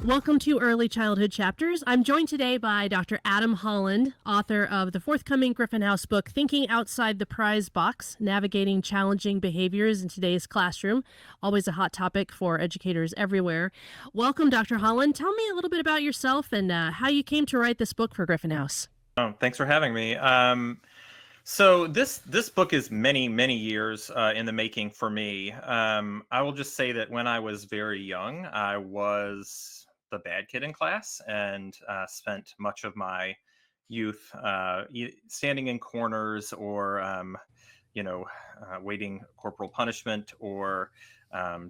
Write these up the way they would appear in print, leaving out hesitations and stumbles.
Welcome to Early Childhood Chapters. I'm joined today by Dr. Adam Holland, author of the forthcoming Griffin House book, Thinking Outside the Prize Box, Navigating Challenging Behaviors in Today's Classroom. Always a hot topic for educators everywhere. Welcome, Dr. Holland. Tell me a little bit about yourself and how you came to write this book for Griffin House. Thanks for having me. So this book is many years in the making for me. I will just say that when I was very young, I was the bad kid in class and spent much of my youth standing in corners or waiting corporal punishment or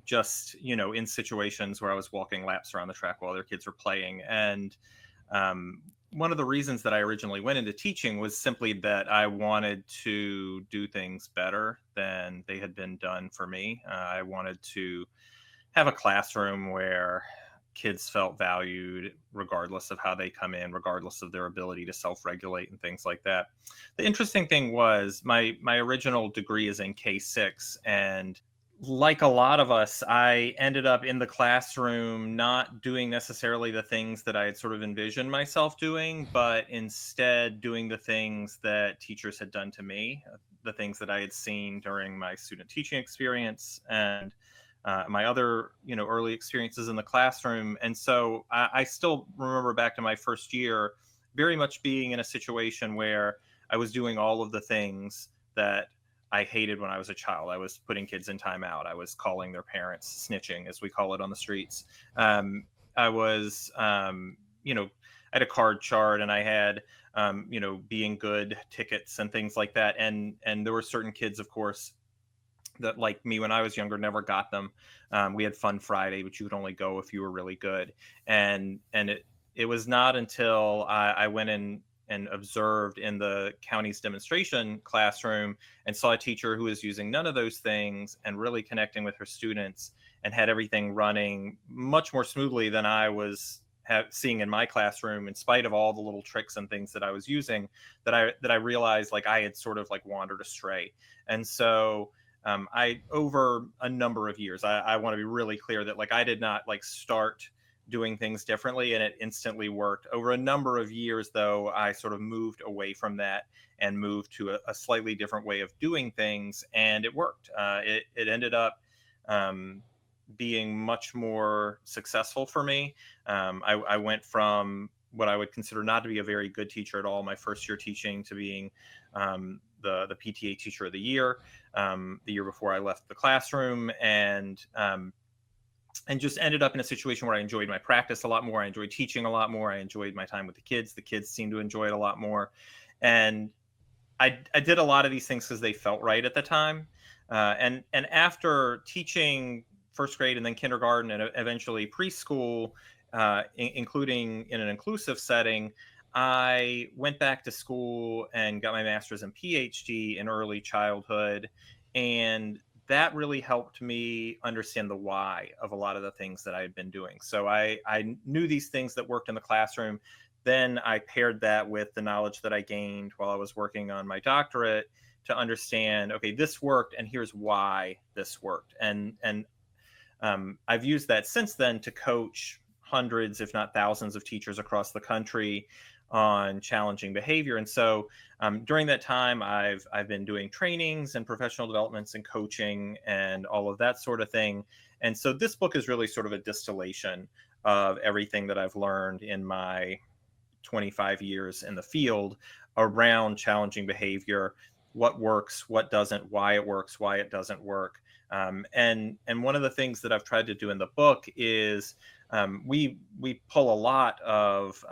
just in situations where I was walking laps around the track while other kids were playing. And one of the reasons that I originally went into teaching was simply that I wanted to do things better than they had been done for me. I wanted to have a classroom where kids felt valued regardless of how they come in, regardless of their ability to self-regulate and things like that. The interesting thing was my original degree is in K-6, and like a lot of us, I ended up in the classroom not doing necessarily the things that I had sort of envisioned myself doing, but instead doing the things that teachers had done to me, the things that I had seen during my student teaching experience and my other, early experiences in the classroom. And so I still remember back to my first year, very much being in a situation where I was doing all of the things that I hated when I was a child. I was putting kids in timeout. I was calling their parents, snitching, as we call it on the streets. I was, I had a card chart and I had, being good tickets and things like that. And there were certain kids, of course, that like me when I was younger never got them. We had Fun Friday, but you could only go if you were really good. And it was not until I went in and observed in the county's demonstration classroom and saw a teacher who was using none of those things and really connecting with her students and had everything running much more smoothly than I was seeing in my classroom, in spite of all the little tricks and things that I was using, that I realized like I had sort of like wandered astray. And so I, over a number of years, I want to be really clear that like I did not like start doing things differently and it instantly worked. Over a number of years, though, I sort of moved away from that and moved to a slightly different way of doing things, and it worked. It ended up being much more successful for me. I went from what I would consider not to be a very good teacher at all my first year teaching to being the PTA Teacher of the Year the year before I left the classroom, and just ended up in a situation where I enjoyed my practice a lot more. I enjoyed teaching a lot more. I enjoyed my time with the kids. The kids seemed to enjoy it a lot more. And I did a lot of these things because they felt right at the time. And after teaching first grade and then kindergarten and eventually preschool, including in an inclusive setting, I went back to school and got my master's and PhD in early childhood. And that really helped me understand the why of a lot of the things that I had been doing. So I knew these things that worked in the classroom. Then I paired that with the knowledge that I gained while I was working on my doctorate to understand, okay, this worked, and here's why this worked. And I've used that since then to coach hundreds, if not thousands, of teachers across the country on challenging behavior. And so during that time, I've been doing trainings and professional developments and coaching and all of that sort of thing. And so this book is really sort of a distillation of everything that I've learned in my 25 years in the field around challenging behavior, what works, what doesn't, why it works, why it doesn't work. And one of the things that I've tried to do in the book is we pull a lot of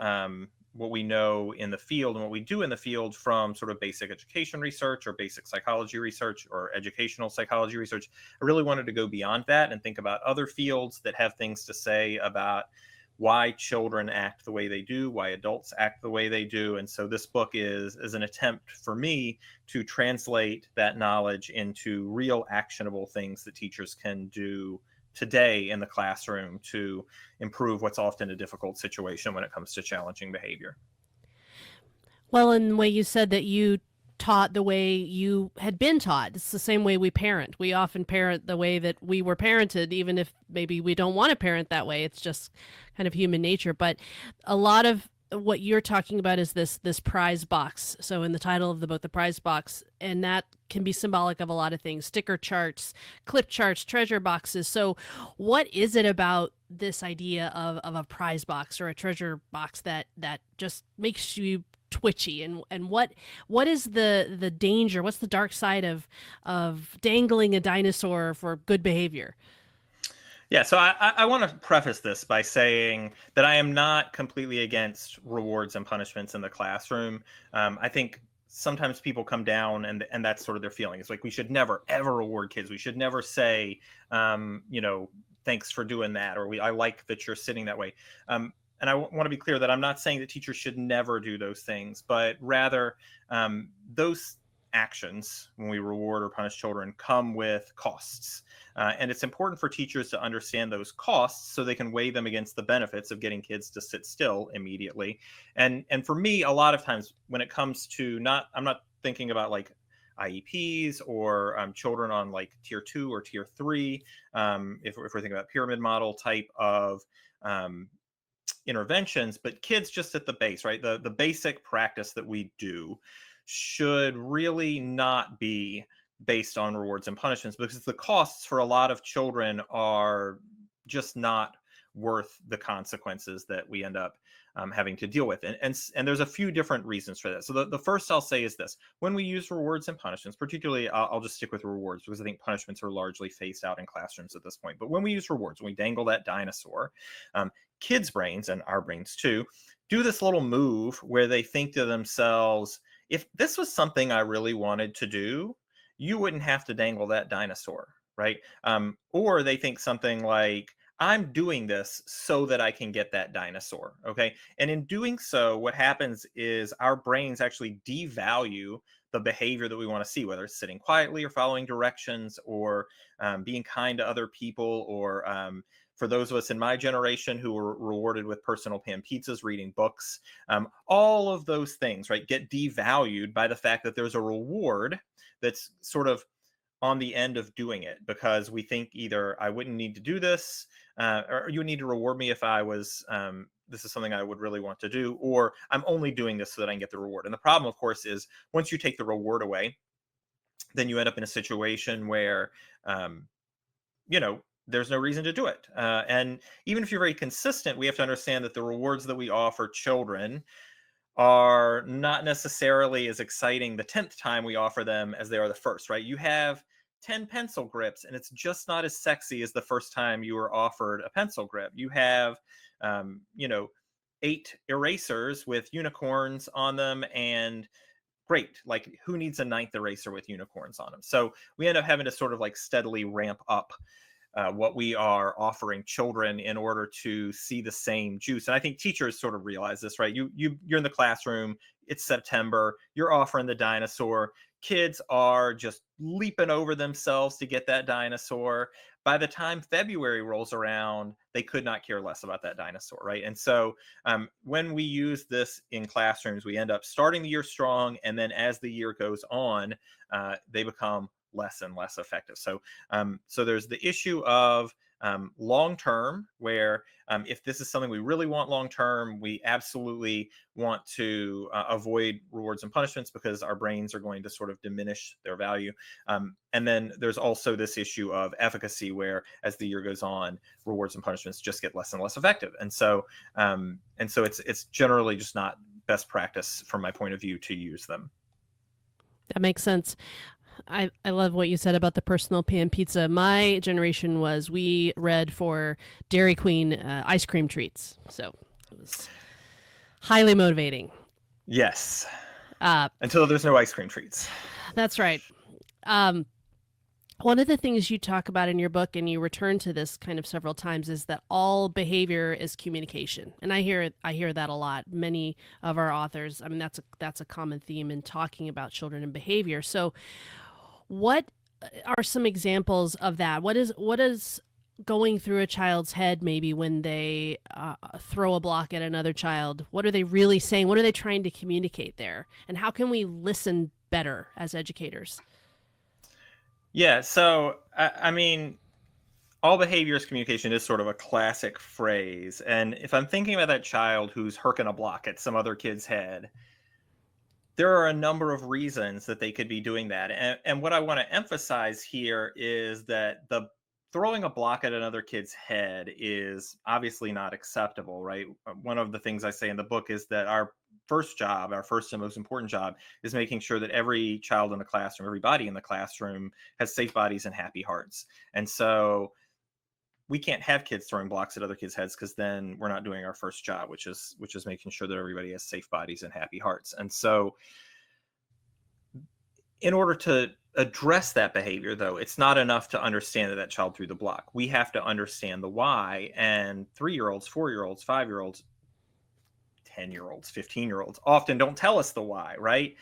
what we know in the field and what we do in the field from sort of basic education research or basic psychology research or educational psychology research. I really wanted to go beyond that and think about other fields that have things to say about why children act the way they do, why adults act the way they do. And so this book is an attempt for me to translate that knowledge into real actionable things that teachers can do today in the classroom to improve what's often a difficult situation when it comes to challenging behavior. Well, in the way you said that you taught the way you had been taught. It's the same way we parent. We often parent the way that we were parented, even if maybe we don't want to parent that way. It's just kind of human nature. But a lot of what you're talking about is this prize box. So in the title of the book, the prize box, and that can be symbolic of a lot of things: sticker charts, clip charts, treasure boxes. So what is it about this idea of a prize box or a treasure box that just makes you twitchy, and what is the danger, what's the dark side of dangling a dinosaur for good behavior? Yeah, so I want to preface this by saying that I am not completely against rewards and punishments in the classroom. I think sometimes people come down and that's sort of their feeling. It's like we should never ever reward kids. We should never say, thanks for doing that, or I like that you're sitting that way. And I want to be clear that I'm not saying that teachers should never do those things, but rather those actions, when we reward or punish children, come with costs. And it's important for teachers to understand those costs so they can weigh them against the benefits of getting kids to sit still immediately. And for me, a lot of times when it comes to I'm not thinking about like IEPs or children on like tier 2 or tier 3, if we're thinking about pyramid model type of interventions, but kids just at the base, right? The basic practice that we do should really not be based on rewards and punishments, because the costs for a lot of children are just not worth the consequences that we end up having to deal with. And there's a few different reasons for that. So the first I'll say is this: when we use rewards and punishments, particularly I'll just stick with rewards because I think punishments are largely phased out in classrooms at this point. But when we use rewards, when we dangle that dinosaur, kids' brains, and our brains too, do this little move where they think to themselves, if this was something I really wanted to do, you wouldn't have to dangle that dinosaur, right? Or they think something like, I'm doing this so that I can get that dinosaur, okay? And in doing so, what happens is our brains actually devalue the behavior that we want to see, whether it's sitting quietly or following directions or being kind to other people, or for those of us in my generation who were rewarded with personal pan pizzas, reading books, all of those things, right, get devalued by the fact that there's a reward that's sort of on the end of doing it, because we think either I wouldn't need to do this, or you would need to reward me if I was, this is something I would really want to do, or I'm only doing this so that I can get the reward. And the problem, of course, is once you take the reward away, then you end up in a situation where, there's no reason to do it. And even if you're very consistent, we have to understand that the rewards that we offer children are not necessarily as exciting the 10th time we offer them as they are the first, right? You have 10 pencil grips and it's just not as sexy as the first time you were offered a pencil grip. You have, 8 erasers with unicorns on them, and great, like who needs a 9th eraser with unicorns on them? So we end up having to sort of like steadily ramp up what we are offering children in order to see the same juice. And I think teachers sort of realize this, right? You're in the classroom, it's September, you're offering the dinosaur. Kids are just leaping over themselves to get that dinosaur. By the time February rolls around, they could not care less about that dinosaur, right? And so when we use this in classrooms, we end up starting the year strong, and then as the year goes on, they become less and less effective. So there's the issue of long term, where if this is something we really want long term, we absolutely want to avoid rewards and punishments, because our brains are going to sort of diminish their value. And then there's also this issue of efficacy, where as the year goes on, rewards and punishments just get less and less effective. And so it's generally just not best practice from my point of view to use them. That makes sense. I love what you said about the personal pan pizza. My generation we read for Dairy Queen ice cream treats. So it was highly motivating. Yes. Until there's no ice cream treats. That's right. One of the things you talk about in your book, and you return to this kind of several times, is that all behavior is communication. And I hear that a lot. Many of our authors, I mean, that's a common theme in talking about children and behavior. So what are some examples of that? What is going through a child's head maybe when they throw a block at another child? What are they really saying? What are they trying to communicate there? And how can we listen better as educators? Yeah. So, I mean, all behavior is communication is sort of a classic phrase. And if I'm thinking about that child who's herking a block at some other kid's head, there are a number of reasons that they could be doing that. And what I want to emphasize here is that the throwing a block at another kid's head is obviously not acceptable, right? One of the things I say in the book is that our first job, our first and most important job, is making sure that every child in the classroom, everybody in the classroom has safe bodies and happy hearts. And so we can't have kids throwing blocks at other kids' heads, because then we're not doing our first job, which is making sure that everybody has safe bodies and happy hearts. And so in order to address that behavior, though, it's not enough to understand that that child threw the block. We have to understand the why. And 3-year-olds, 4-year-olds, 5-year-olds, 10-year-olds, 15-year-olds often don't tell us the why, right?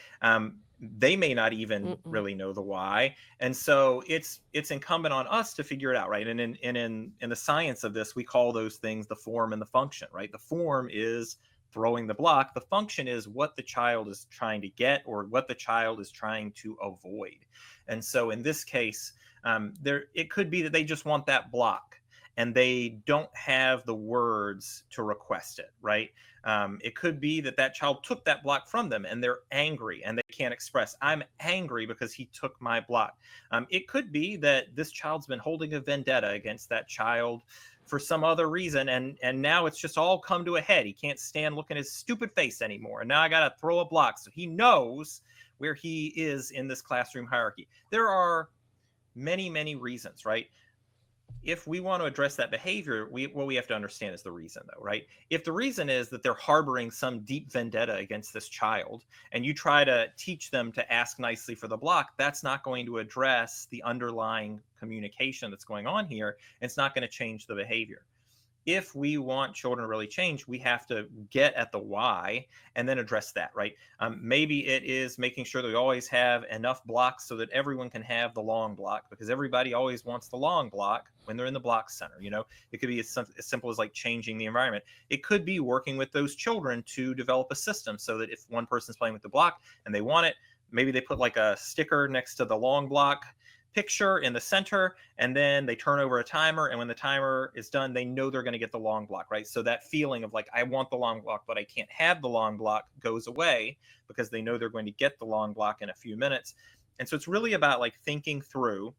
They may not even Mm-mm. really know the why. And so it's incumbent on us to figure it out, right? And in the science of this, we call those things the form and the function, right? The form is throwing the block. The function is what the child is trying to get, or what the child is trying to avoid. And so in this case, there it could be that they just want that block and they don't have the words to request it, right? It could be that that child took that block from them and they're angry and they can't express, I'm angry because he took my block. It could be that this child's been holding a vendetta against that child for some other reason, and now it's just all come to a head. He can't stand looking at his stupid face anymore, and now I got to throw a block so he knows where he is in this classroom hierarchy. There are many, many reasons, right? If we want to address that behavior, what we have to understand is the reason, though, right? If the reason is that they're harboring some deep vendetta against this child, and you try to teach them to ask nicely for the block, that's not going to address the underlying communication that's going on here. It's not going to change the behavior. If we want children to really change, we have to get at the why and then address that, right? Maybe it is making sure that we always have enough blocks so that everyone can have the long block, because everybody always wants the long block when they're in the block center. It could be as simple as like changing the environment. It could be working with those children to develop a system so that if one person's playing with the block and they want it, maybe they put like a sticker next to the long block picture in the center, and then they turn over a timer, and when the timer is done, they know they're going to get the long block, right? So that feeling of like, I want the long block but I can't have the long block, goes away, because they know they're going to get the long block in a few minutes. And so it's really about like thinking through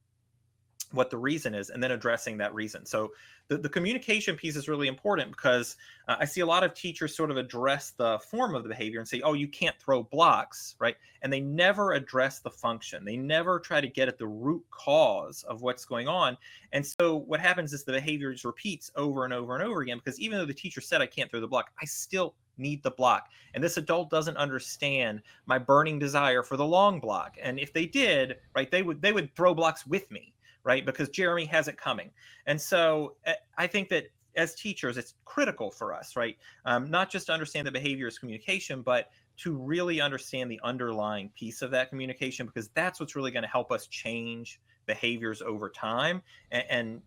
what the reason is and then addressing that reason. So the communication piece is really important, because I see a lot of teachers sort of address the form of the behavior and say, oh, you can't throw blocks, right? And they never address the function. They never try to get at the root cause of what's going on. And so what happens is the behavior just repeats over and over and over again, because even though the teacher said I can't throw the block, I still need the block. And this adult doesn't understand my burning desire for the long block. And if they did, right, they would throw blocks with me, right? Because Jeremy has it coming. And so I think that as teachers, it's critical for us, right? Not just to understand the behavior as communication, but to really understand the underlying piece of that communication, because that's what's really going to help us change behaviors over time, and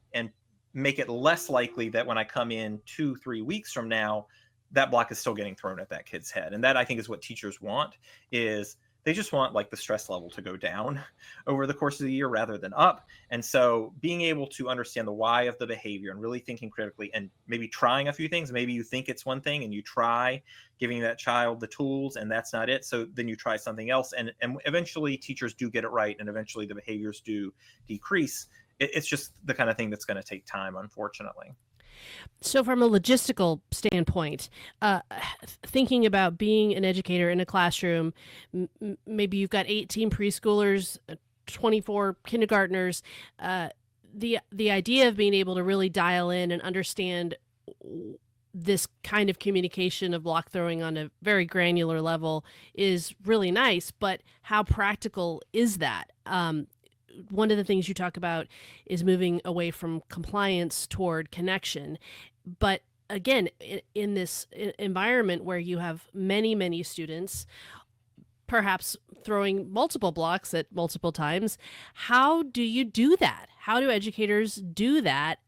make it less likely that when I come in 2-3 weeks from now, that block is still getting thrown at that kid's head. And that, I think, is what teachers want. Is they just want like the stress level to go down over the course of the year rather than up. And so being able to understand the why of the behavior and really thinking critically and maybe trying a few things. Maybe you think it's one thing and you try giving that child the tools and that's not it. So then you try something else, and eventually teachers do get it right, and eventually the behaviors do decrease. It's just the kind of thing that's going to take time, unfortunately. So, from a logistical standpoint, uh, thinking about being an educator in a classroom, maybe you've got 18 preschoolers, 24 kindergartners. Uh, the idea of being able to really dial in and understand this kind of communication of block throwing on a very granular level is really nice. But how practical is that? One of the things you talk about is moving away from compliance toward connection. But again, in this environment where you have many, many students, perhaps throwing multiple blocks at multiple times, how do you do that? How do educators do that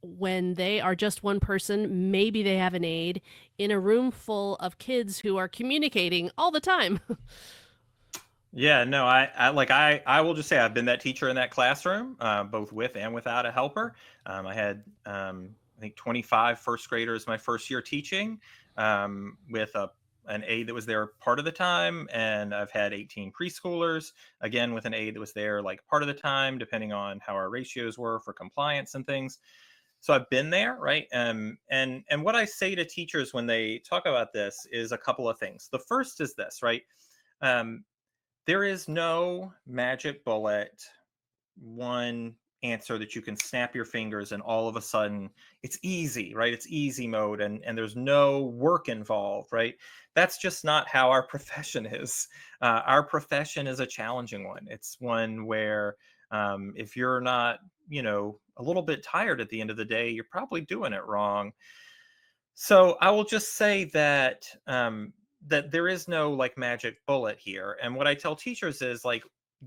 when they are just one person? Maybe they have an aide in a room full of kids who are communicating all the time. Yeah, no, I will just say I've been that teacher in that classroom, both with and without a helper. I had, I think 25 first graders my first year teaching, with an aide that was there part of the time. And I've had 18 preschoolers, again, with an aide that was there like part of the time, depending on how our ratios were for compliance and things. So I've been there, right? And what I say to teachers when they talk about this is a couple of things. The first is this, right? Um, there is no magic bullet, one answer that you can snap your fingers and all of a sudden it's easy, right? It's easy mode, and there's no work involved, right? That's just not how our profession is. Our profession is a challenging one. It's one where, if you're not, a little bit tired at the end of the day, you're probably doing it wrong. So I will just say that, that there is no like magic bullet here. And what I tell teachers is like,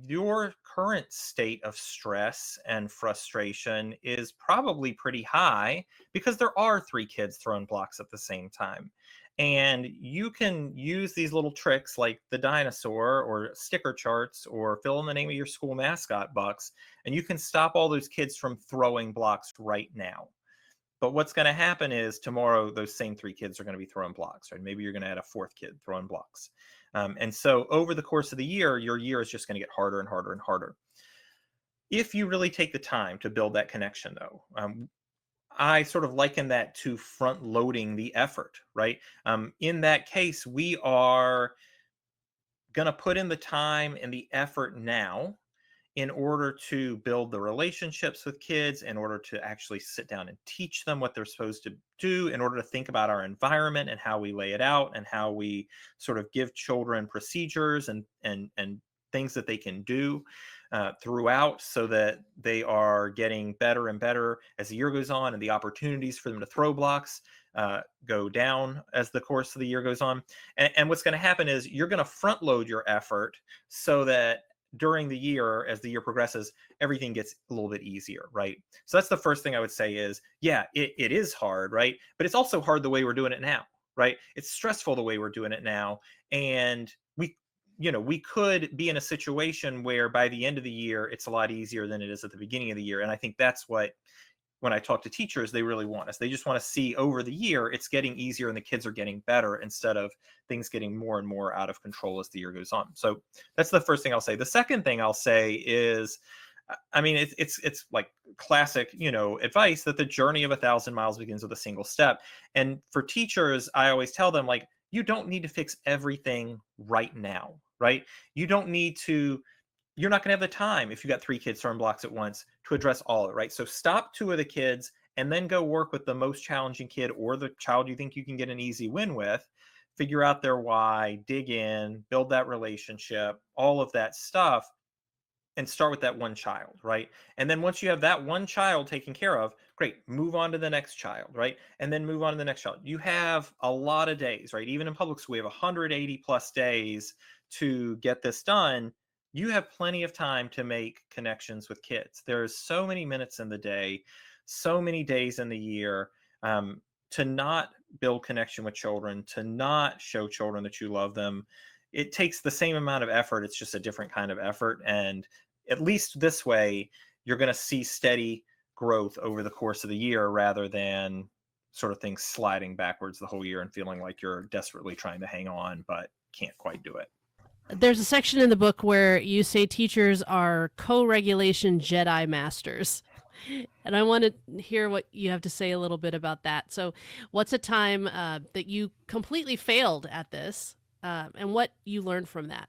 your current state of stress and frustration is probably pretty high because there are three kids throwing blocks at the same time. And you can use these little tricks like the dinosaur or sticker charts or fill in the name of your school mascot bucks, and you can stop all those kids from throwing blocks right now. But what's going to happen is tomorrow those same three kids are going to be throwing blocks, right? Maybe you're going to add a fourth kid throwing blocks. And so over the course of the year, your year is just going to get harder and harder and harder. If you really take the time to build that connection, though, I sort of liken that to front loading the effort, right? In that case, we are going to put in the time and the effort now in order to build the relationships with kids, in order to actually sit down and teach them what they're supposed to do, in order to think about our environment and how we lay it out and how we sort of give children procedures and things that they can do throughout, so that they are getting better and better as the year goes on, and the opportunities for them to throw blocks go down as the course of the year goes on. And what's going to happen is you're going to front load your effort so that during the year, as the year progresses, everything gets a little bit easier, right? So that's the first thing I would say is, yeah, it is hard, right? But it's also hard the way we're doing it now, right? It's stressful the way we're doing it now. And we could be in a situation where by the end of the year, it's a lot easier than it is at the beginning of the year. And I think that's what, when I talk to teachers, they really want us. They just want to see over the year it's getting easier and the kids are getting better, instead of things getting more and more out of control as the year goes on. So that's the first thing I'll say. The second thing I'll say is, I mean, it's like classic, advice that the journey of 1,000 miles begins with a single step. And for teachers, I always tell them, like, you don't need to fix everything right now, right? You don't need to, you're not going to have the time, if you got three kids throwing blocks at once, to address all of it, right? So stop two of the kids and then go work with the most challenging kid or the child you think you can get an easy win with. Figure out their why, dig in, build that relationship, all of that stuff, and start with that one child, right? And then once you have that one child taken care of, great, move on to the next child, right? And then move on to the next child. You have a lot of days, right? Even in public school, we have 180 plus days to get this done. You have plenty of time to make connections with kids. There's so many minutes in the day, so many days in the year, to not build connection with children, to not show children that you love them. It takes the same amount of effort. It's just a different kind of effort. And at least this way, you're going to see steady growth over the course of the year, rather than sort of things sliding backwards the whole year and feeling like you're desperately trying to hang on but can't quite do it. There's a section in the book where you say teachers are co-regulation Jedi masters. And I want to hear what you have to say a little bit about that. So, what's a time that you completely failed at this, and what you learned from that?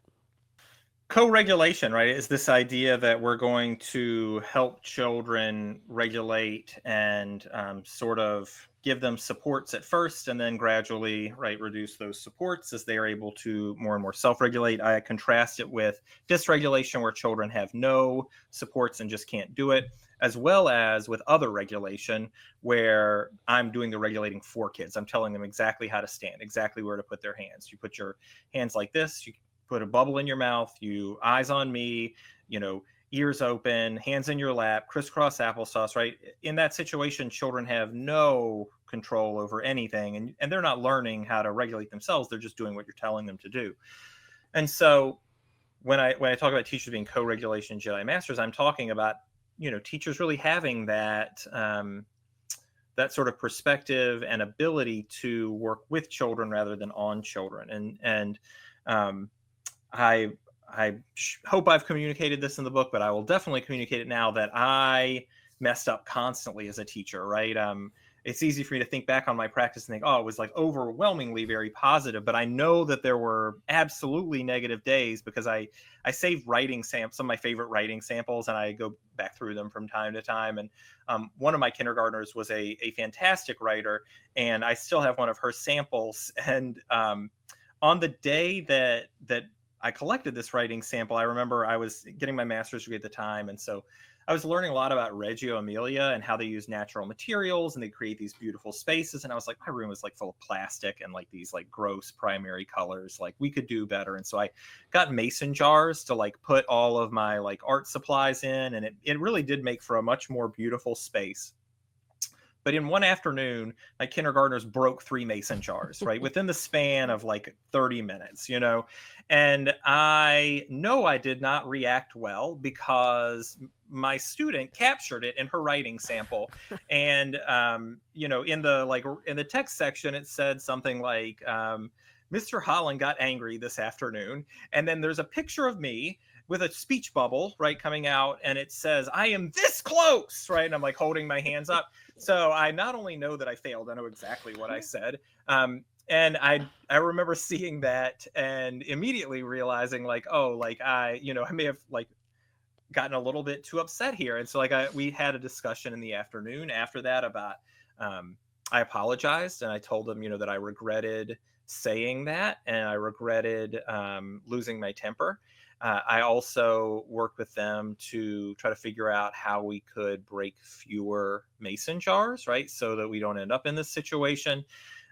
Co-regulation, right, is this idea that we're going to help children regulate and, sort of give them supports at first, and then gradually, right, reduce those supports as they are able to more and more self-regulate. I contrast it with dysregulation, where children have no supports and just can't do it, as well as with other regulation, where I'm doing the regulating for kids. I'm telling them exactly how to stand, exactly where to put their hands. You put your hands like this, you put a bubble in your mouth, you eyes on me, ears open, hands in your lap, crisscross applesauce, right? In that situation, children have no control over anything, and they're not learning how to regulate themselves. They're just doing what you're telling them to do. And so when I talk about teachers being co-regulation Jedi masters, I'm talking about, teachers really having that sort of perspective and ability to work with children rather than on children. And um, I hope I've communicated this in the book, but I will definitely communicate it now that I messed up constantly as a teacher, right? It's easy for me to think back on my practice and think, oh, it was like overwhelmingly very positive. But I know that there were absolutely negative days because I saved some of my favorite writing samples, and I go back through them from time to time. And one of my kindergartners was a fantastic writer, and I still have one of her samples. And on the day that I collected this writing sample, I remember I was getting my master's degree at the time, and so I was learning a lot about Reggio Emilia and how they use natural materials and they create these beautiful spaces. And I was like, my room was like full of plastic and like these like gross primary colors. Like we could do better. And so I got mason jars to like put all of my like art supplies in, and it really did make for a much more beautiful space. But in one afternoon, my kindergartners broke 3 mason jars, right? Within the span of like 30 minutes, And I know I did not react well because my student captured it in her writing sample. And, in the text section, it said something like, Mr. Holland got angry this afternoon. And then there's a picture of me with a speech bubble, right, coming out, and it says, I am this close, right? And I'm like holding my hands up. So I not only know that I failed, I know exactly what I said. And I remember seeing that and immediately realizing like, oh, like I may have like gotten a little bit too upset here. And so like we had a discussion in the afternoon after that about I apologized and I told them, that I regretted saying that and I regretted losing my temper. I also worked with them to try to figure out how we could break fewer mason jars, right? So that we don't end up in this situation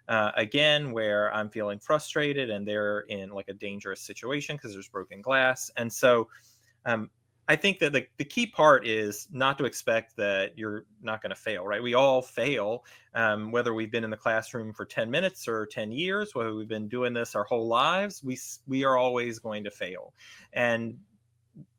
again where I'm feeling frustrated and they're in like a dangerous situation because there's broken glass. And so um, I think that the key part is not to expect that you're not going to fail, right? We all fail, whether we've been in the classroom for 10 minutes or 10 years, whether we've been doing this our whole lives, we are always going to fail. And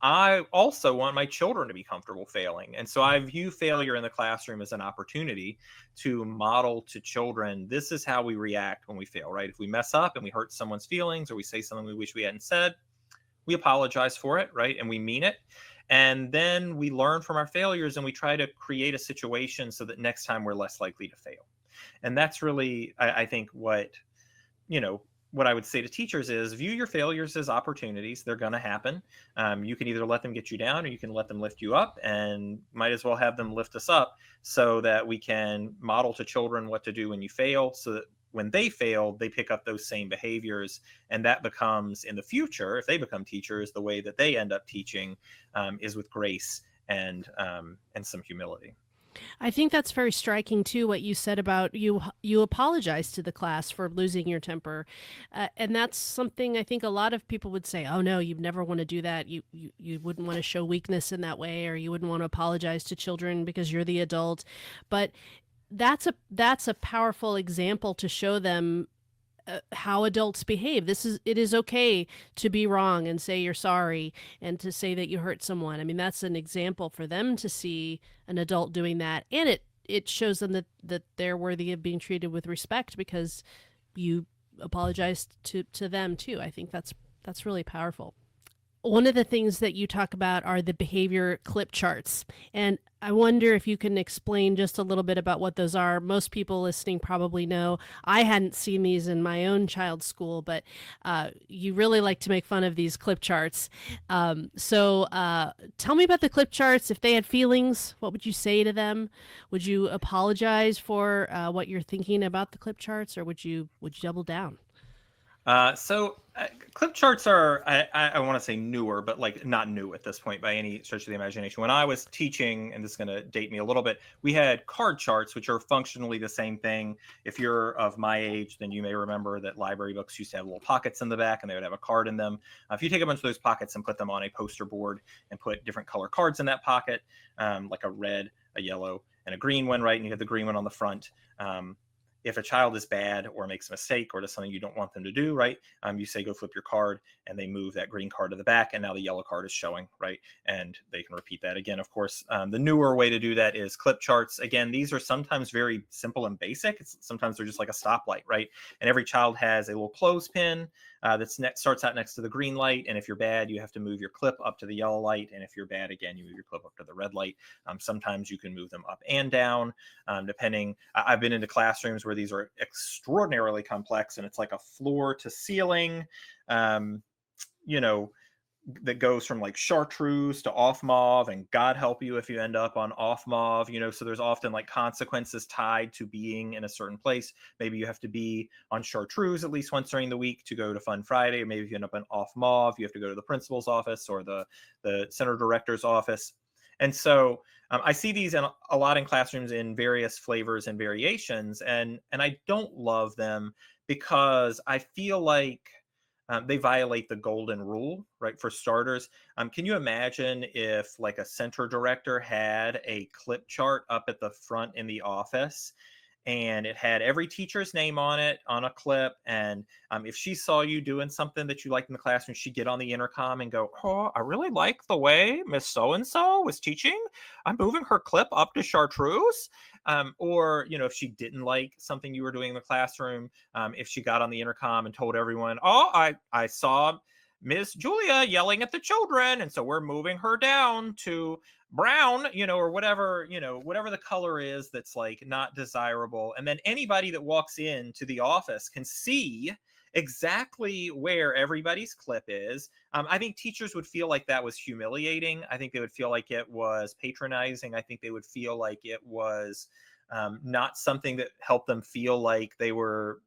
I also want my children to be comfortable failing. And so I view failure in the classroom as an opportunity to model to children, this is how we react when we fail, right? If we mess up and we hurt someone's feelings or we say something we wish we hadn't said, we apologize for it, right? And we mean it. And then we learn from our failures and we try to create a situation so that next time we're less likely to fail. And that's really, I think, what I would say to teachers is view your failures as opportunities. They're going to happen. You can either let them get you down or you can let them lift you up, and might as well have them lift us up so that we can model to children what to do when you fail, so that when they fail, they pick up those same behaviors. And that becomes, in the future, if they become teachers, the way that they end up teaching is with grace and some humility. I think that's very striking too. What you said about you apologized to the class for losing your temper, and that's something I think a lot of people would say. Oh no, you'd never want to do that. You wouldn't want to show weakness in that way, or you wouldn't want to apologize to children because you're the adult. But that's a powerful example to show them how adults behave. It is okay to be wrong and say you're sorry and to say that you hurt someone. I mean, that's an example for them to see an adult doing that, and it shows them that they're worthy of being treated with respect because you apologized to them too. I think that's really powerful. One of the things that you talk about are the behavior clip charts. And I wonder if you can explain just a little bit about what those are. Most people listening probably know. I hadn't seen these in my own child's school, but you really like to make fun of these clip charts. So tell me about the clip charts. If they had feelings, what would you say to them? Would you apologize for what you're thinking about the clip charts, or would you double down? So clip charts are, I want to say newer, but like not new at this point by any stretch of the imagination. When I was teaching, and this is going to date me a little bit, we had card charts, which are functionally the same thing. If you're of my age, then you may remember that library books used to have little pockets in the back and they would have a card in them. If you take a bunch of those pockets and put them on a poster board and put different color cards in that pocket, like a red, a yellow, and a green one, right? And you have the green one on the front. if a child is bad or makes a mistake or does something you don't want them to do, right? You say, go flip your card, and they move that green card to the back, and now the yellow card is showing, right? And they can repeat that again. Of course, the newer way to do that is clip charts. Again, these are sometimes very simple and basic. Sometimes they're just like a stoplight, right? And every child has a little clothespin starts out next to the green light. And if you're bad, you have to move your clip up to the yellow light. And if you're bad, again, you move your clip up to the red light. Sometimes you can move them up and down, depending. I've been into classrooms where these are extraordinarily complex, and it's like a floor to ceiling, you know, that goes from like chartreuse to off mauve, and God help you if you end up on off mauve, so there's often like consequences tied to being in a certain place. Maybe you have to be on chartreuse at least once during the week to go to Fun Friday. Or maybe if you end up on off mauve, you have to go to the principal's office or the center director's office. And so I see these a lot in classrooms in various flavors and variations, and I don't love them because I feel like they violate the golden rule, right? For starters, can you imagine if like a center director had a clip chart up at the front in the office, and it had every teacher's name on it on a clip, and if she saw you doing something that you liked in the classroom, she'd get on the intercom and go, "Oh, I really like the way Miss So-and-so was teaching. I'm moving her clip up to chartreuse." Or, if she didn't like something you were doing in the classroom, if she got on the intercom and told everyone, "Oh, I saw Miss Julia yelling at the children, and so we're moving her down to brown," or whatever, whatever the color is that's like not desirable. And then anybody that walks into the office can see exactly where everybody's clip is. I think teachers would feel like that was humiliating. I think they would feel like it was patronizing. I think they would feel like it was not something that helped them feel like they were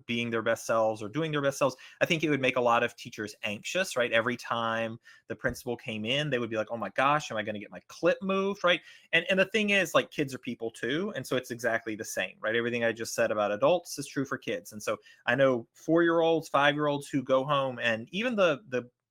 being their best selves or doing their best selves. I think it would make a lot of teachers anxious, right? Every time the principal came in, they would be like, "Oh my gosh, am I going to get my clip moved?" Right? And the thing is, like, kids are people too, and so it's exactly the same, right? Everything I just said about adults is true for kids. And so I know 4-year-olds, 5-year-olds who go home, and even the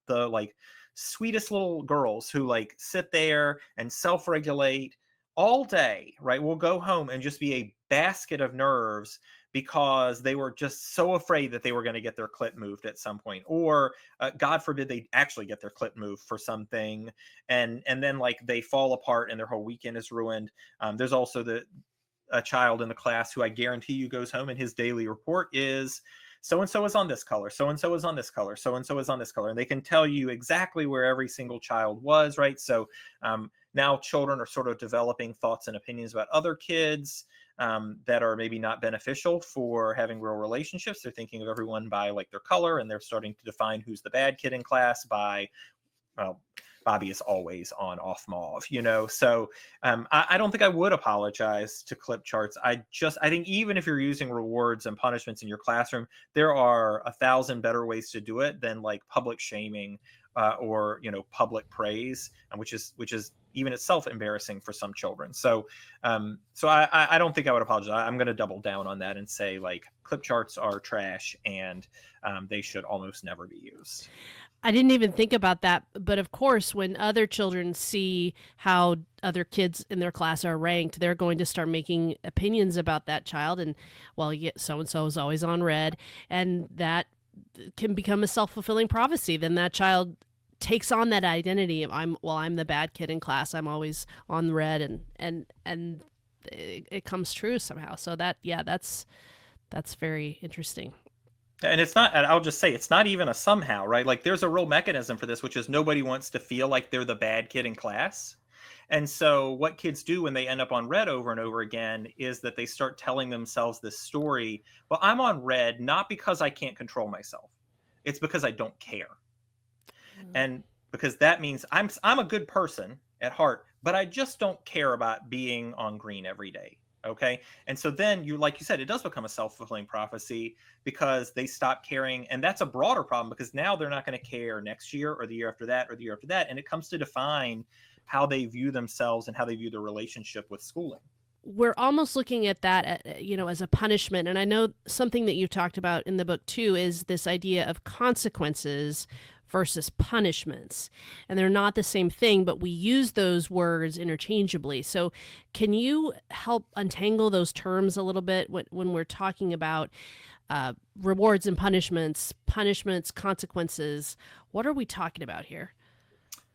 like sweetest little girls who like sit there and self-regulate all day, right, will go home and just be a basket of nerves because they were just so afraid that they were going to get their clip moved at some point, or God forbid they actually get their clip moved for something, and then like they fall apart and their whole weekend is ruined. There's also a child in the class who I guarantee you goes home and his daily report is, "So and so is on this color, so and so is on this color, so and so is on this color," and they can tell you exactly where every single child was, right? So now children are sort of developing thoughts and opinions about other kids that are maybe not beneficial for having real relationships. They're thinking of everyone by like their color, and they're starting to define who's the bad kid in class by, well, Bobby is always on off mauve, So I don't think I would apologize to clip charts. I think even if you're using rewards and punishments in your classroom, there are 1,000 better ways to do it than like public shaming or public praise, which is even itself embarrassing for some children. So I don't think I would apologize. I'm going to double down on that and say like clip charts are trash, and they should almost never be used. I didn't even think about that, but of course, when other children see how other kids in their class are ranked, they're going to start making opinions about that child. And, well, yeah, so and so is always on red, and that can become a self-fulfilling prophecy. Then that child takes on that identity of, I'm the bad kid in class. I'm always on red, and it comes true somehow. So that's very interesting. And it's not, and I'll just say, it's not even a somehow, right? Like there's a real mechanism for this, which is nobody wants to feel like they're the bad kid in class. And so what kids do when they end up on red over and over again is that they start telling themselves this story. Well, I'm on red not because I can't control myself. It's because I don't care. And because that means I'm a good person at heart, but I just don't care about being on green every day. Okay. And so then like you said, it does become a self-fulfilling prophecy because they stop caring. And that's a broader problem because now they're not going to care next year or the year after that or the year after that. And it comes to define how they view themselves and how they view their relationship with schooling. We're almost looking at that, as a punishment. And I know something that you talked about in the book too is this idea of consequences versus punishments. And they're not the same thing, but we use those words interchangeably. So, can you help untangle those terms a little bit when we're talking about rewards and punishments, consequences? What are we talking about here?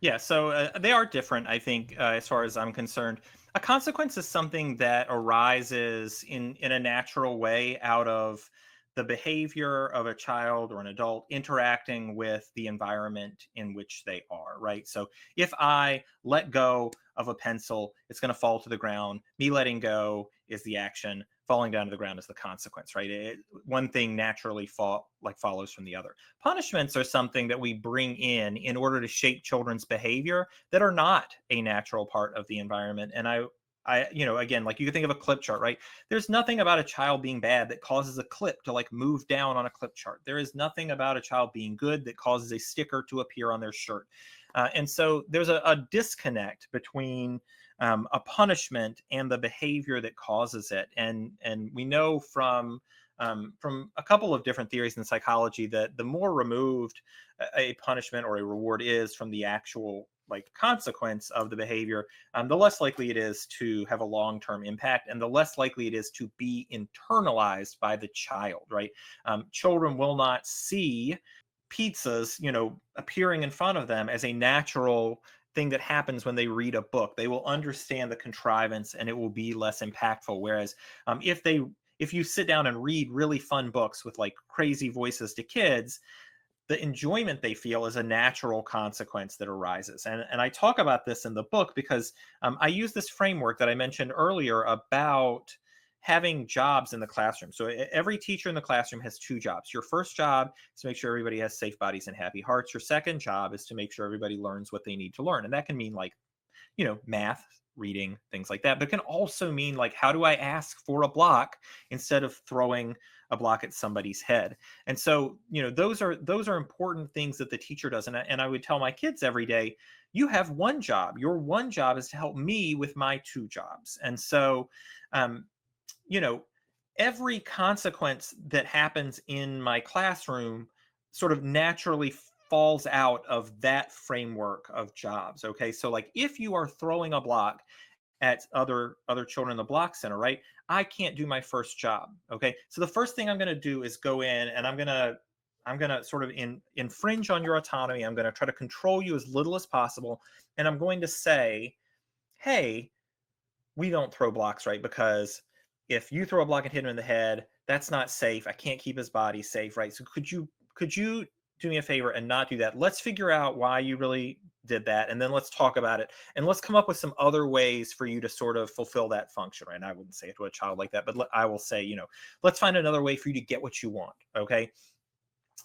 Yeah, so they are different, I think, as far as I'm concerned. A consequence is something that arises in a natural way out of the behavior of a child or an adult interacting with the environment in which they are, right? So if I let go of a pencil, it's going to fall to the ground. Me letting go is the action. Falling down to the ground is the consequence, right? One thing naturally follows from the other. Punishments are something that we bring in order to shape children's behavior that are not a natural part of the environment. And again, like you can think of a clip chart, right? There's nothing about a child being bad that causes a clip to like move down on a clip chart. There is nothing about a child being good that causes a sticker to appear on their shirt. And so there's a disconnect between a punishment and the behavior that causes it. And we know from a couple of different theories in psychology that the more removed a punishment or a reward is from the actual like consequence of the behavior, the less likely it is to have a long-term impact, and the less likely it is to be internalized by the child. Right? Children will not see pizzas, appearing in front of them as a natural thing that happens when they read a book. They will understand the contrivance, and it will be less impactful. Whereas if you sit down and read really fun books with like crazy voices to kids, the enjoyment they feel is a natural consequence that arises. And I talk about this in the book because I use this framework that I mentioned earlier about having jobs in the classroom. So every teacher in the classroom has two jobs. Your first job is to make sure everybody has safe bodies and happy hearts. Your second job is to make sure everybody learns what they need to learn. And that can mean like, math, reading, things like that. But it can also mean like, how do I ask for a block instead of throwing a block at somebody's head? And so, those are important things that the teacher does. And I would tell my kids every day, you have one job. Your one job is to help me with my two jobs. And so, um, you know, every consequence that happens in my classroom sort of naturally falls out of that framework of jobs. Okay. So like if you are throwing a block at other children in the block center, right? I can't do my first job. Okay. So the first thing I'm going to do is go in and I'm going to sort of infringe on your autonomy. I'm going to try to control you as little as possible. And I'm going to say, hey, we don't throw blocks, right? Because if you throw a block and hit him in the head, that's not safe. I can't keep his body safe, right? So could you do me a favor and not do that? Let's figure out why you really did that, and then let's talk about it, and let's come up with some other ways for you to sort of fulfill that function, right? And I wouldn't say it to a child like that, but I will say, let's find another way for you to get what you want, okay?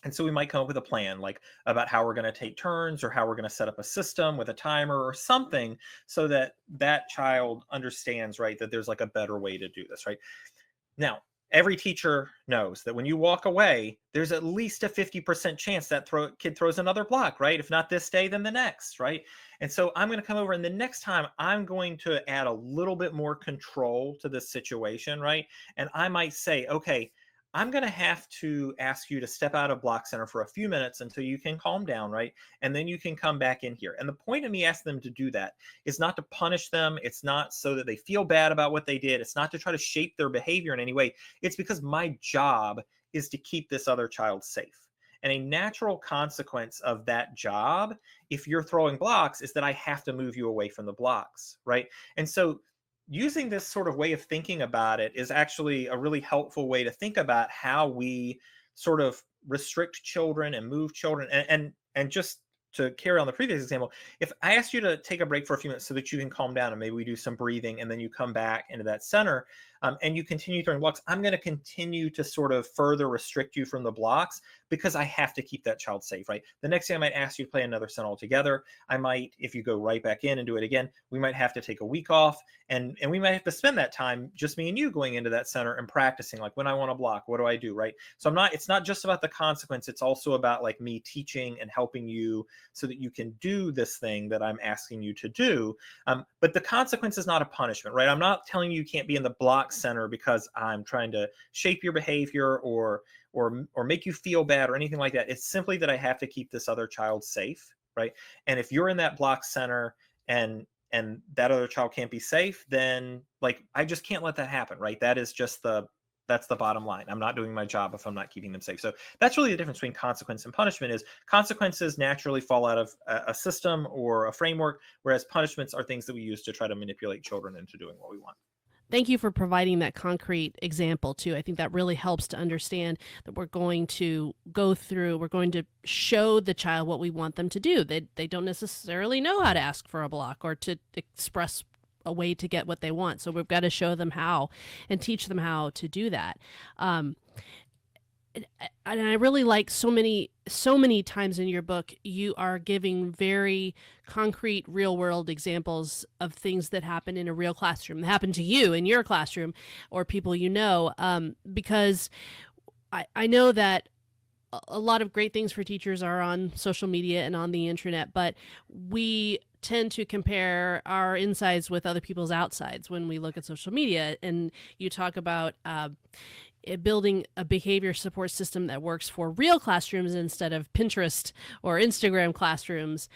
And so we might come up with a plan like about how we're going to take turns or how we're going to set up a system with a timer or something so that that child understands, right, that there's like a better way to do this, right? Now, every teacher knows that when you walk away, there's at least a 50% chance that kid throws another block, right? If not this day, then the next, right? And so I'm going to come over and the next time I'm going to add a little bit more control to this situation, right? And I might say, okay, I'm going to have to ask you to step out of block center for a few minutes until you can calm down, right? And then you can come back in here. And the point of me asking them to do that is not to punish them. It's not so that they feel bad about what they did. It's not to try to shape their behavior in any way. It's because my job is to keep this other child safe. And a natural consequence of that job, if you're throwing blocks, is that I have to move you away from the blocks, right? And so using this sort of way of thinking about it is actually a really helpful way to think about how we sort of restrict children and move children. And just to carry on the previous example, if I asked you to take a break for a few minutes so that you can calm down and maybe we do some breathing and then you come back into that center, and you continue throwing blocks, I'm going to continue to sort of further restrict you from the blocks because I have to keep that child safe, right? The next thing I might ask you to play another center altogether. I might, if you go right back in and do it again, we might have to take a week off, and we might have to spend that time, just me and you, going into that center and practicing, like when I want to block, what do I do, right? So it's not just about the consequence. It's also about like me teaching and helping you so that you can do this thing that I'm asking you to do. But the consequence is not a punishment, right? I'm not telling you you can't be in the block center because I'm trying to shape your behavior or or make you feel bad or anything like that. It's simply that I have to keep this other child safe, right? And if you're in that block center and that other child can't be safe, then like I just can't let that happen, right? That's the bottom line. I'm not doing my job if I'm not keeping them safe. So that's really the difference between consequence and punishment. Is consequences naturally fall out of a system or a framework, whereas punishments are things that we use to try to manipulate children into doing what we want. Thank you for providing that concrete example too. I think that really helps to understand that we're going to go through, we're going to show the child what we want them to do. They don't necessarily know how to ask for a block or to express a way to get what they want. So we've got to show them how and teach them how to do that. Um, and I really like so many times in your book you are giving very concrete real world examples of things that happen in a real classroom that happen to you in your classroom or people you know, because I know that a lot of great things for teachers are on social media and on the internet, but we tend to compare our insides with other people's outsides when we look at social media. And you talk about building a behavior support system that works for real classrooms instead of Pinterest or Instagram classrooms.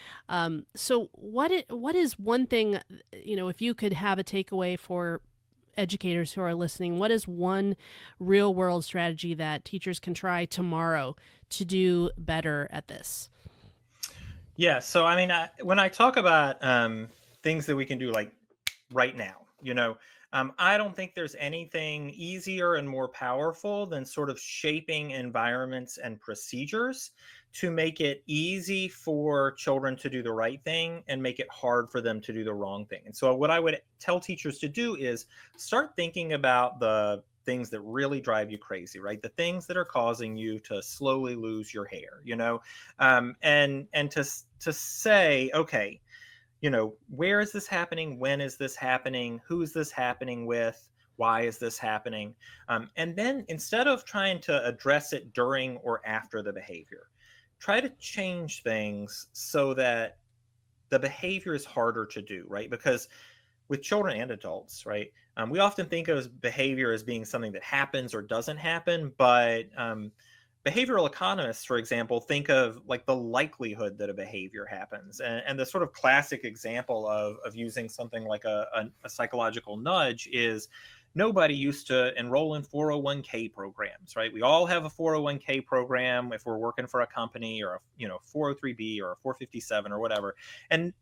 So what is one thing, you know, if you could have a takeaway for educators who are listening, what is one real world strategy that teachers can try tomorrow to do better at this? Yeah. So, I mean, when I talk about things that we can do like right now, I don't think there's anything easier and more powerful than sort of shaping environments and procedures to make it easy for children to do the right thing and make it hard for them to do the wrong thing. And so, what I would tell teachers to do is start thinking about the things that really drive you crazy, right? The things that are causing you to slowly lose your hair, and to say, okay, where is this happening? When is this happening? Who is this happening with? Why is this happening? And then instead of trying to address it during or after the behavior, try to change things so that the behavior is harder to do, right? Because with children and adults, right, we often think of behavior as being something that happens or doesn't happen, but behavioral economists, for example, think of like the likelihood that a behavior happens. And the sort of classic example of using something like a psychological nudge is nobody used to enroll in 401k programs, right? We all have a 401k program if we're working for a company or 403b or a 457 or whatever. And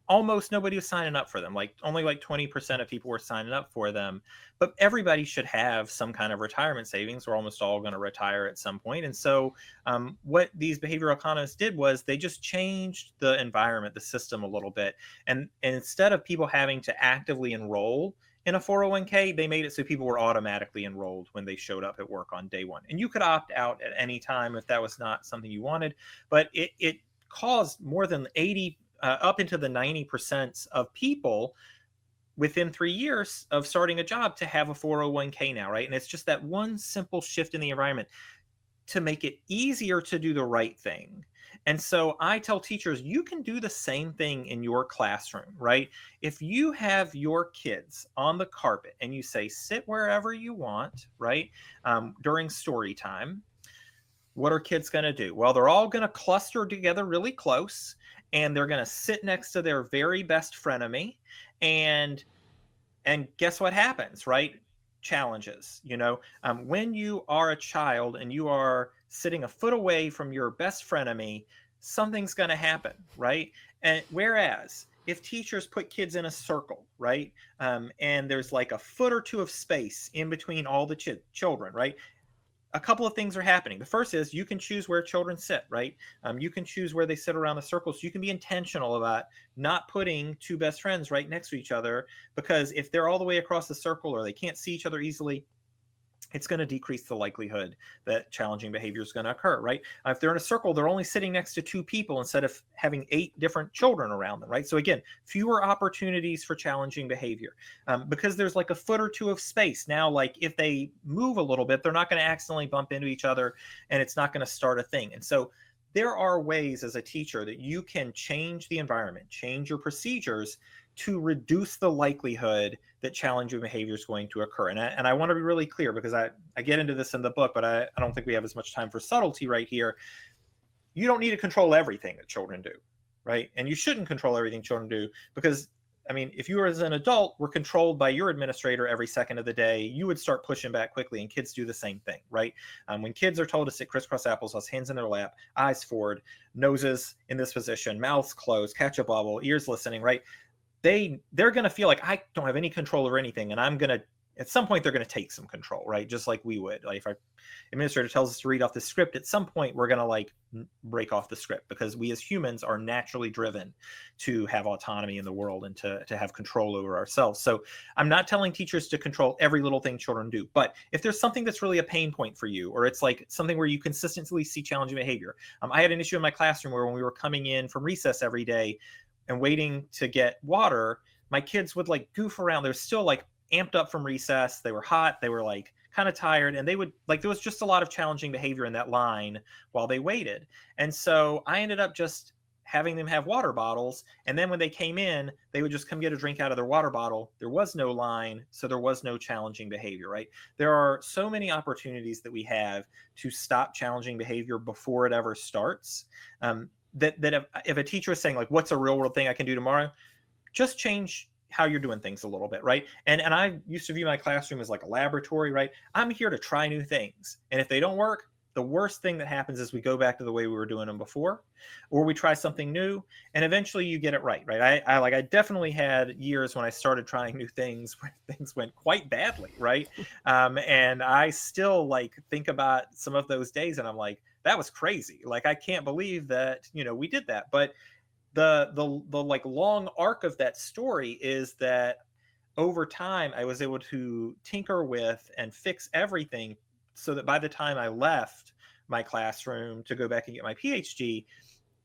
almost nobody was signing up for them. Like only like 20% of people were signing up for them. But everybody should have some kind of retirement savings. We're almost all going to retire at some point. And so what these behavioral economists did was they just changed the environment, the system a little bit. And instead of people having to actively enroll in a 401k, they made it so people were automatically enrolled when they showed up at work on day one. And you could opt out at any time if that was not something you wanted. But it caused more than 80 up into the 90% of people within 3 years of starting a job to have a 401k now, right? And it's just that one simple shift in the environment to make it easier to do the right thing. And so I tell teachers, you can do the same thing in your classroom, right? If you have your kids on the carpet and you say, sit wherever you want, right? During story time, what are kids going to do? Well, they're all going to cluster together really close and they're going to sit next to their very best frenemy. And guess what happens, right? Challenges. When you are a child and you are sitting a foot away from your best frenemy, something's going to happen, right? And whereas if teachers put kids in a circle, right, and there's like a foot or two of space in between all the children, right? A couple of things are happening. The first is you can choose where children sit, right? You can choose where they sit around the circle. So you can be intentional about not putting two best friends right next to each other, because if they're all the way across the circle or they can't see each other easily, it's going to decrease the likelihood that challenging behavior is going to occur, right? If they're in a circle, they're only sitting next to two people instead of having 8 different children around them, right? So again, fewer opportunities for challenging behavior because there's like a foot or two of space. Now, like if they move a little bit, they're not going to accidentally bump into each other and it's not going to start a thing. And so there are ways as a teacher that you can change the environment, change your procedures to reduce the likelihood that challenging behavior is going to occur. And I want to be really clear, because I get into this in the book, but I don't think we have as much time for subtlety right here. You don't need to control everything that children do, right? And you shouldn't control everything children do, because I mean, if you as an adult were controlled by your administrator every second of the day, you would start pushing back quickly, and kids do the same thing, right? When kids are told to sit crisscross applesauce, hands in their lap, eyes forward, noses in this position, mouths closed, catch a bubble, ears listening, right? They're going to feel like I don't have any control over anything, and I'm going to, at some point, they're going to take some control, right? Just like we would. Like if our administrator tells us to read off the script, at some point we're going to like break off the script, because we as humans are naturally driven to have autonomy in the world and to have control over ourselves. So I'm not telling teachers to control every little thing children do, but if there's something that's really a pain point for you, or it's like something where you consistently see challenging behavior. I had an issue in my classroom where when we were coming in from recess every day and waiting to get water, my kids would like goof around. They're still like amped up from recess. They were hot. They were like kind of tired, and they would like, there was just a lot of challenging behavior in that line while they waited. And so I ended up just having them have water bottles. And then when they came in, they would just come get a drink out of their water bottle. There was no line, so there was no challenging behavior, right? There are so many opportunities that we have to stop challenging behavior before it ever starts. That if a teacher is saying like, what's a real world thing I can do tomorrow? Just change how you're doing things a little bit, right? And I used to view my classroom as like a laboratory, right? I'm here to try new things. And if they don't work, the worst thing that happens is we go back to the way we were doing them before, or we try something new, and eventually you get it right? I definitely had years when I started trying new things where things went quite badly, right? And I still like think about some of those days, and I'm like, that was crazy. Like, I can't believe that, we did that. But the like long arc of that story is that over time I was able to tinker with and fix everything, so that by the time I left my classroom to go back and get my PhD,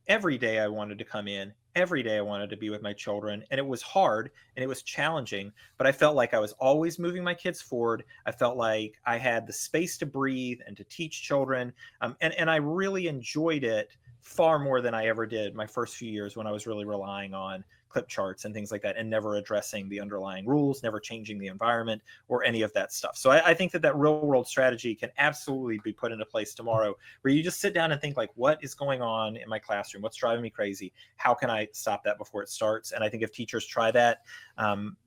every day I wanted to come in, every day I wanted to be with my children. And it was hard and it was challenging, but I felt like I was always moving my kids forward. I felt like I had the space to breathe and to teach children. And I really enjoyed it far more than I ever did my first few years, when I was really relying on clip charts and things like that, and never addressing the underlying rules, never changing the environment or any of that stuff. So I think that real world strategy can absolutely be put into place tomorrow, where you just sit down and think like, what is going on in my classroom? What's driving me crazy? How can I stop that before it starts? And I think if teachers try that,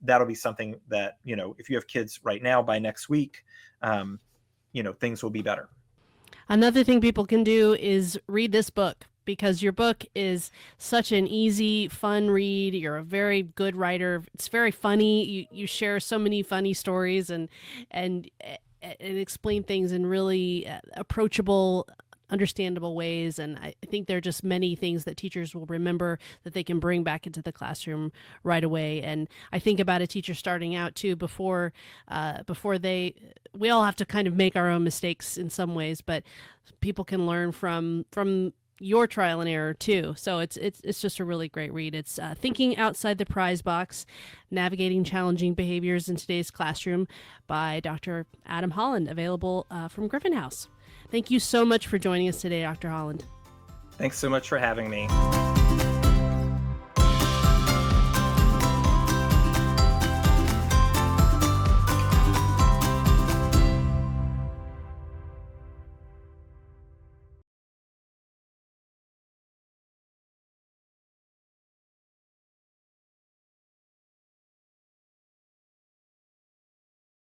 that'll be something that, if you have kids right now, by next week, things will be better. Another thing people can do is read this book, because your book is such an easy, fun read. You're a very good writer. It's very funny. You share so many funny stories and explain things in really approachable, understandable ways. And I think there are just many things that teachers will remember that they can bring back into the classroom right away. And I think about a teacher starting out too, before we all have to kind of make our own mistakes in some ways, but people can learn from your trial and error too. So it's just a really great read. It's Thinking Outside the Prize Box, Navigating Challenging Behaviors in Today's Classroom by Dr. Adam Holland, available from Griffin House. Thank you so much for joining us today, Dr. Holland. Thanks so much for having me.